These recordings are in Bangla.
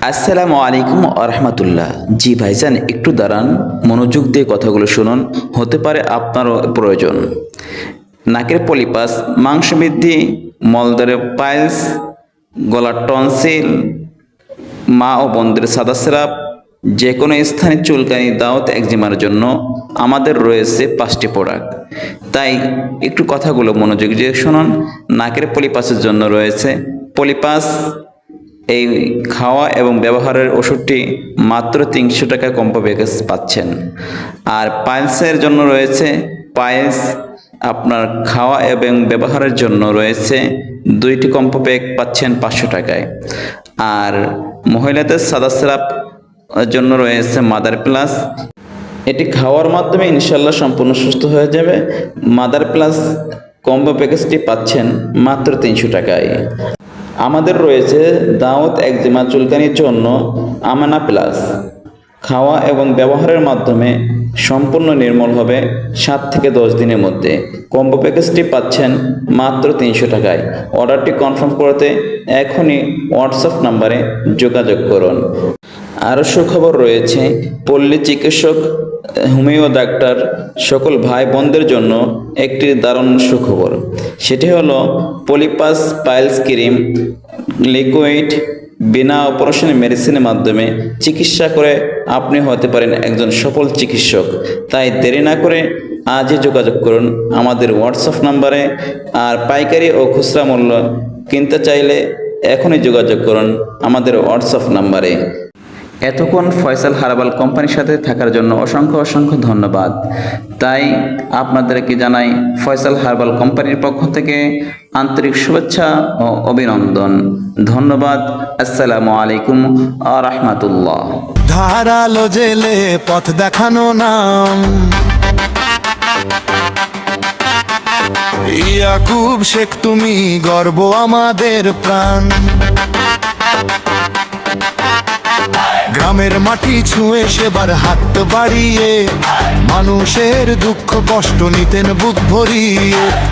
আসসালামু আলাইকুম আরহামাতুল্লাহ। জি ভাইজান, একটু দাঁড়ান, মনোযোগ দিয়ে কথাগুলো শুনুন, হতে পারে আপনারও প্রয়োজন। নাকের পলিপাস, মাংস বৃদ্ধি, মলদ্বারে পাইলস, গলার টনসিল, মা ও বোনদের সাদা স্রাব, যে কোনো স্থানে চুলকানি, দাউত, একজিমার জন্য আমাদের রয়েছে 5টি প্রোডাক্ট। তাই একটু কথাগুলো মনোযোগ দিয়ে শুনুন। নাকের পলিপাসের জন্য রয়েছে পলিপাস, এই খাওয়া এবং ব্যবহারের ওষুধটি মাত্র 300 টাকা কম্বো প্যাকেজ পাচ্ছেন। আর পাইলসের জন্য রয়েছে পাইলস, আপনার খাওয়া এবং ব্যবহারের জন্য রয়েছে 2টি কম্বো প্যাক পাচ্ছেন 500 টাকায়। আর মহিলাদের সাদা স্রাব জন্য রয়েছে মাদার প্লাস, এটি খাওয়ার মাধ্যমে ইনশাল্লাহ সম্পূর্ণ সুস্থ হয়ে যাবে। মাদার প্লাস কম্বো প্যাকেজটি পাচ্ছেন মাত্র 300 টাকায়। আমাদের রয়েছে দাউত, একজিমা, চুলকানির জন্য আমানা প্লাস, খাওয়া এবং ব্যবহারের মাধ্যমে সম্পূর্ণ নির্মূল হবে 7 থেকে 10 দিনের মধ্যে। কম্বো প্যাকেজটি পাচ্ছেন মাত্র 300 টাকায়। অর্ডারটি কনফার্ম করতে এখনই হোয়াটসঅ্যাপ নাম্বারে যোগাযোগ করুন। আরও সুখবর রয়েছে পল্লী চিকিৎসক, হোমিও ডাক্তার সকল ভাই বোনদের জন্য একটি দারুণ সুখবর। সেটি হলো পলিপাস পাইলস ক্রিম লিকুইড, বিনা অপারেশনের মেডিসিনের মাধ্যমে চিকিৎসা করে আপনি হতে পারেন একজন সফল চিকিৎসক। তাই দেরি না করে আজই যোগাযোগ করুন আমাদের হোয়াটসঅ্যাপ নাম্বারে। আর পাইকারি ও খুচরা মূল্য কিনতে চাইলে এখনই যোগাযোগ করুন আমাদের হোয়াটসঅ্যাপ নাম্বারে। এতক্ষণ ফয়সাল হার্বাল কোম্পানির সাথে থাকার জন্য অসংখ্য অসংখ্য ধন্যবাদ। তাই আপনাদেরকে জানাই ফয়সাল হার্বাল কোম্পানির পক্ষ থেকে আন্তরিক শুভেচ্ছা ও অভিনন্দন। ধন্যবাদ। আসসালামু আলাইকুম ওয়া রাহমাতুল্লাহ। ধারালো জেলে পথ দেখানো নাম, ইয়াকুব শেখ তুমি গর্ব আমাদের প্রাণ। গ্রামের মাটি ছুঁয়ে সেবার হাত বাড়িয়ে মানুষের দুঃখ কষ্ট নিতেন বুক ভরিয়ে।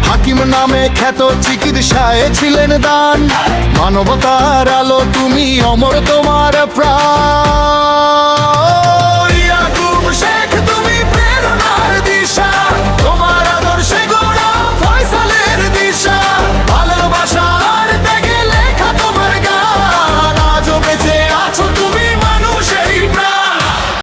হাকিম নামে খ্যাত চিকিৎসায় ছিলেন দান, মানবতার আলো তুমি অমর তোমার প্রাণ।